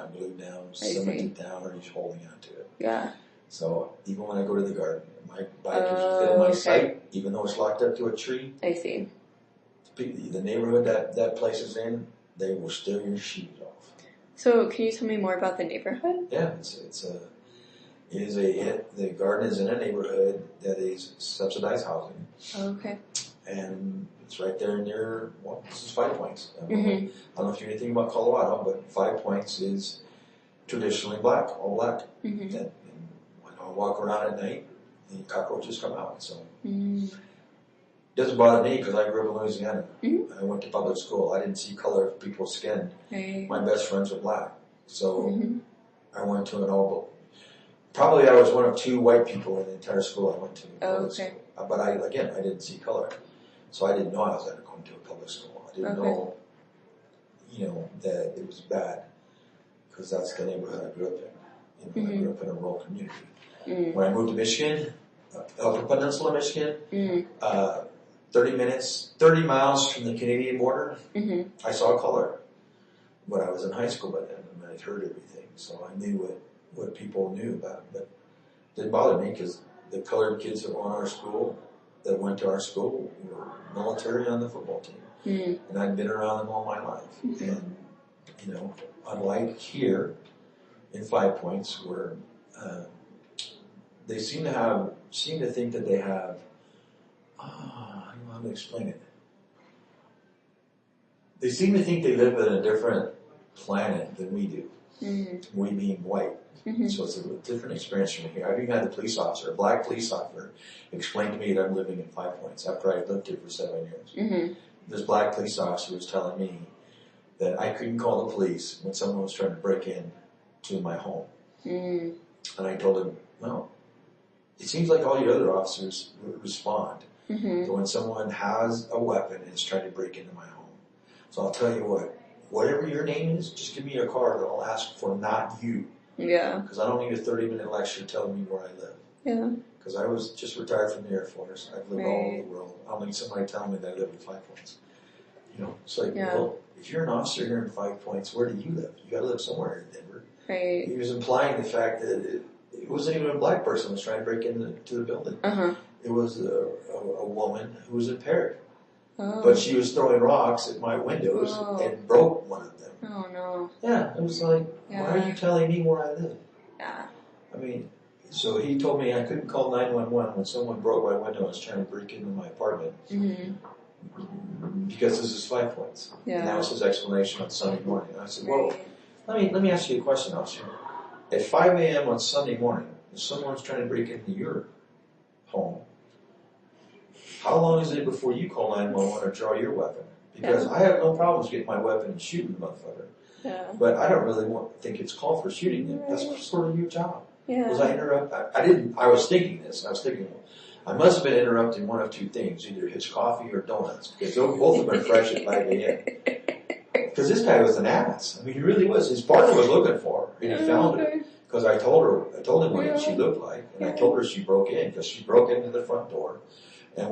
not glued down, cemented down, or you're holding onto it. Yeah. So even when I go to the garden, my bike is within my sight, even though it's locked up to a tree. I see. The neighborhood that place is in, they will steal your shoes off. So can you tell me more about the neighborhood? Yeah, the garden is in a neighborhood that is subsidized housing. Okay. And it's right there near, this is 5 Points. I don't know if you know anything about Colorado, but 5 Points is traditionally black, all black. And when I walk around at night, the cockroaches come out. So it doesn't bother me because I grew up in Louisiana. I went to public school. I didn't see color of people's skin. Right. My best friends were black. So I went to an all, probably I was one of 2 white people in the entire school I went to. School. But I didn't see color. So I didn't know I was going to a public school. I didn't know, that it was bad because that's the neighborhood I grew up in. I grew up in a rural community. When I moved to Michigan, Upper Peninsula, Michigan, 30 miles from the Canadian border, I saw color. But I was in high school by then, and I'd heard everything, so I knew what people knew about it. But it didn't bother me because the colored kids that went to our school were military on the football team. And I'd been around them all my life. And, unlike here in 5 Points where they seem to think that they have, I don't know how to explain it. They seem to think they live in a different planet than we do. We being white. So it's a different experience from here. I've even had a black police officer, explain to me that I'm living in 5 Points after I lived here for 7 years. This black police officer was telling me that I couldn't call the police when someone was trying to break in to my home. And I told him, well, it seems like all your other officers respond to when someone has a weapon and is trying to break into my home. So I'll tell you what, whatever your name is, just give me a card and I'll ask for not you. Yeah. Because I don't need a 30-minute lecture telling me where I live. Yeah. Because I was just retired from the Air Force. I've lived all over the world. I don't need somebody telling me that I live in 5 Points. It's like, well, if you're an officer here in 5 Points, where do you live? You got to live somewhere in Denver. Right. He was implying the fact that it wasn't even a black person who was trying to break into the building. It was a woman who was impaired. But she was throwing rocks at my windows and broke one of them. Oh, no. Yeah, it was like, why are you telling me where I live? Yeah. I mean, so he told me I couldn't call 911 when someone broke my window and was trying to break into my apartment. Because this is 5 Points. Yeah. And that was his explanation on Sunday morning. And I said, well, let me ask you a question, officer. At 5 a.m. on Sunday morning, if someone's trying to break into your home, how long is it before you call 911 or draw your weapon? Because I have no problems getting my weapon and shooting the motherfucker. Yeah. But I don't really think it's called for shooting them. That's sort of your job. Yeah. Was I interrupt? I was thinking this. I was thinking, I must have been interrupting one of 2 things, either his coffee or donuts. Because both of them are fresh at 5 a.m. Because this guy was an ass. I mean, he really was. His partner was looking for her, and he found her. Because I told him what she looked like, and I told her she broke in, because she broke into the front door. And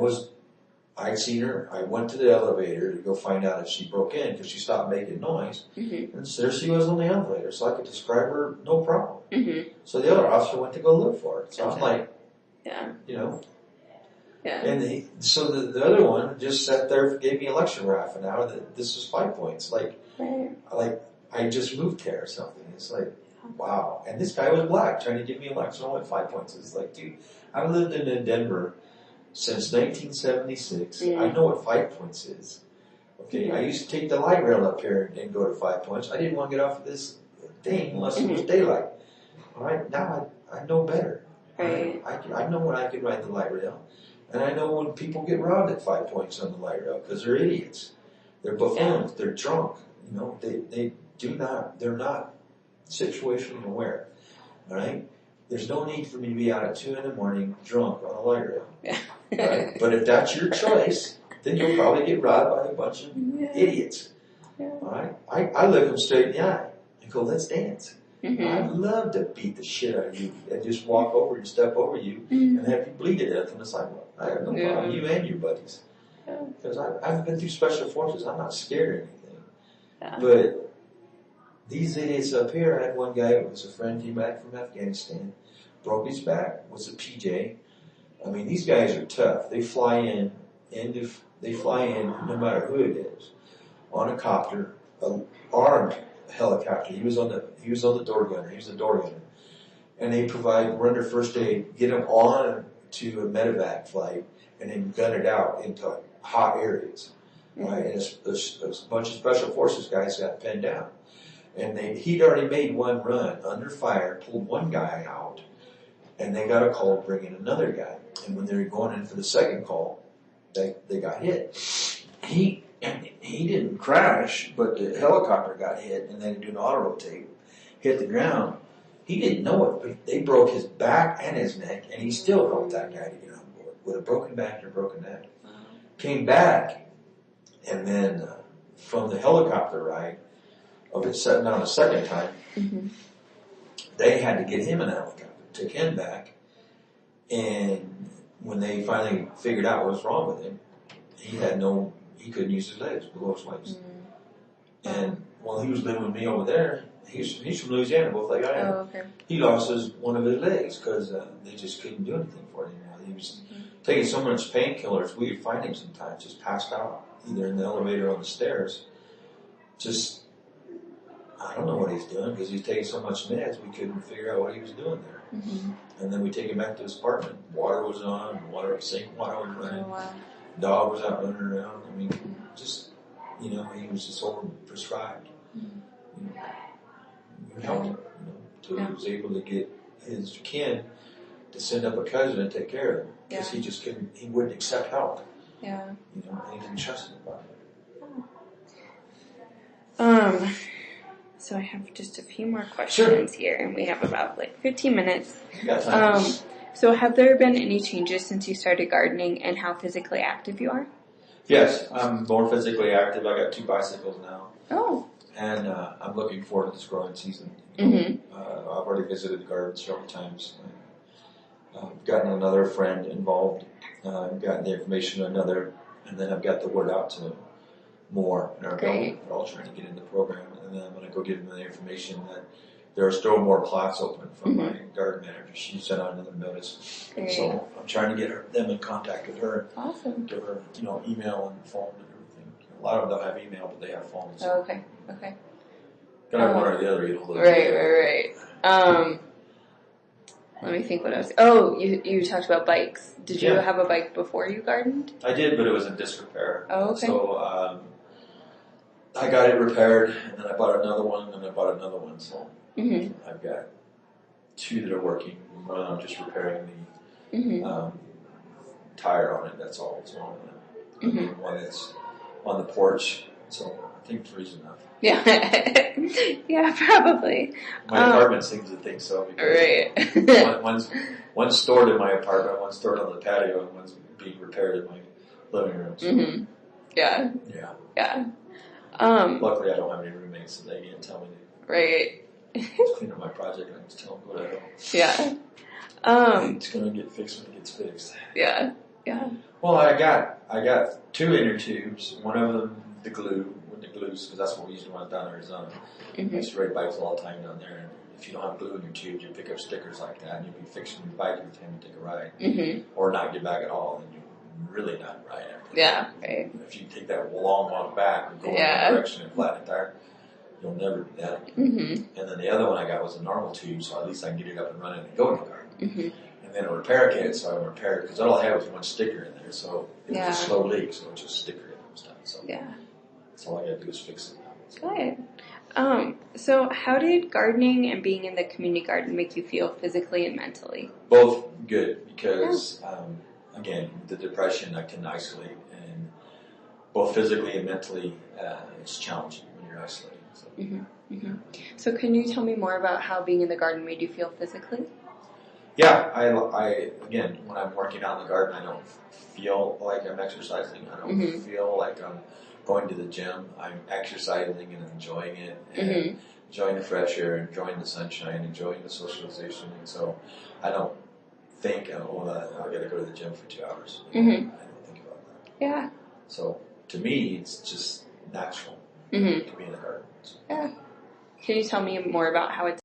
I'd seen her, I went to the elevator to go find out if she broke in because she stopped making noise. And there she was on the elevator, so I could describe her no problem. So the other officer went to go look for her. So I'm like, Yeah. And so the other one just sat there, gave me a lecture for half an hour that this was 5 Points. Like I just moved here or something. It's like, wow. And this guy was black trying to give me a lecture on what 5 Points is. Like, dude, I've lived in Denver since 1976. I know what 5 Points is. Okay, I used to take the light rail up here and go to 5 Points. I didn't want to get off of this thing unless it was daylight. All right, now I know better. Right. I know when I can ride the light rail, and I know when people get robbed at 5 Points on the light rail because they're idiots, they're buffoons, they're drunk. They're not situationally aware. All right. There's no need for me to be out at 2 a.m. drunk on a light rail. Right? But if that's your choice, then you'll probably get robbed by a bunch of idiots. All right? I look them straight in the eye and go, let's dance. I'd love to beat the shit out of you and just walk over and step over you and have you bleed to death on the sidewalk. I have no problem, you and your buddies. Because I've been through special forces. I'm not scared of anything. But These idiots up here, I had one guy who was a friend, came back from Afghanistan, broke his back, was a PJ. I mean, these guys are tough. They fly in, no matter who it is, on a copter, an armed helicopter. He was on the door gunner. He was the door gunner. And they render first aid, get them on to a medevac flight, and then gun it out into hot areas. Right? And a bunch of special forces guys got pinned down. And he'd already made one run under fire, pulled one guy out, and they got a call to bring in another guy. And when they were going in for the second call, they got hit. He didn't crash, but the helicopter got hit, and they did an auto rotate, hit the ground. He didn't know it, but they broke his back and his neck, and he still helped that guy to get on board with a broken back and a broken neck. Came back, and then from the helicopter ride of it setting down a second time, they had to get him in a helicopter, took him back, and when they finally figured out what was wrong with him, he couldn't use his legs, below his legs. And while he was living with me over there, he's from Louisiana, both like I am. Oh, okay. He lost one of his legs because they just couldn't do anything for him anymore. He was taking so much painkillers, we would find him sometimes just passed out, either in the elevator or on the stairs. Just, I don't know what he's doing because he's taking so much meds, we couldn't figure out what he was doing there. And then we take him back to his apartment. Water was on, sink water was running. Oh, wow. Dog was out running around. I mean, just, he was just overprescribed. We helped him, till he was able to get his kin to send up a cousin and take care of him. Because he just he wouldn't accept help. Yeah. And he didn't trust him about it. So I have just a few more questions here, and we have about 15 minutes. You got time. So have there been any changes since you started gardening and how physically active you are? Yes, I'm more physically active. I got 2 bicycles now. Oh. And I'm looking forward to this growing season. I've already visited the garden several times. I've gotten another friend involved. I've gotten the information to another, and then I've got the word out to more in our building. They're all trying to get in the program, and then I'm going to go give them the information that there are still more plots open from my garden manager. She sent out another notice. So I'm trying to get them in contact with her. Awesome. Give her, email and phone and everything. A lot of them don't have email, but they have phones. Oh, okay. Gotta have one or the other. Right. Let me think what else. Oh, you talked about bikes. Did you have a bike before you gardened? I did, but it was in disrepair. Oh, okay. So I got it repaired, and then I bought another one, and I bought another one. So I've got 2 that are working. One I'm just repairing the tire on it. That's all that's wrong with it. And one that's on the porch. So I think 3's enough. Yeah. Yeah, probably. My apartment seems to think so. Because one's stored in my apartment, one's stored on the patio, and one's being repaired in my living room. So. Yeah. Luckily, I don't have any roommates, so they can't tell me to clean up my project, and I just tell them go to hell. Yeah. It's going to get fixed when it gets fixed. Yeah. Well, I got 2 inner tubes. One of them, the glues, because that's what we used to run down in Arizona. I used to ride bikes all the time down there. And if you don't have glue in your tubes, you pick up stickers like that, and you'll be fixing your bike every time you take a ride, or not get back at all, and you're really not right after. Yeah, right. If you take that long walk back and go in that direction and flatten the tire, you'll never do that. And then the other one I got was a normal tube, so at least I can get it up and running and go in the garden. And then a repair kit, so I repaired it, because all I had was one sticker in there, so it was a slow leak, so it's just sticker it and stuff. So that's all I got to do is fix it. Good. So how did gardening and being in the community garden make you feel physically and mentally? Both good, because again, the depression I can isolate, and both physically and mentally, it's challenging when you're isolated. So. So can you tell me more about how being in the garden made you feel physically? Yeah, I again, when I'm working out in the garden, I don't feel like I'm exercising. I don't feel like I'm going to the gym. I'm exercising and enjoying it, and enjoying the fresh air, enjoying the sunshine, enjoying the socialization. And so I don't think, I got to go to the gym for 2 hours. I don't think about that. Yeah. So to me, it's just natural to be in the garden. So. Can you tell me more about how it's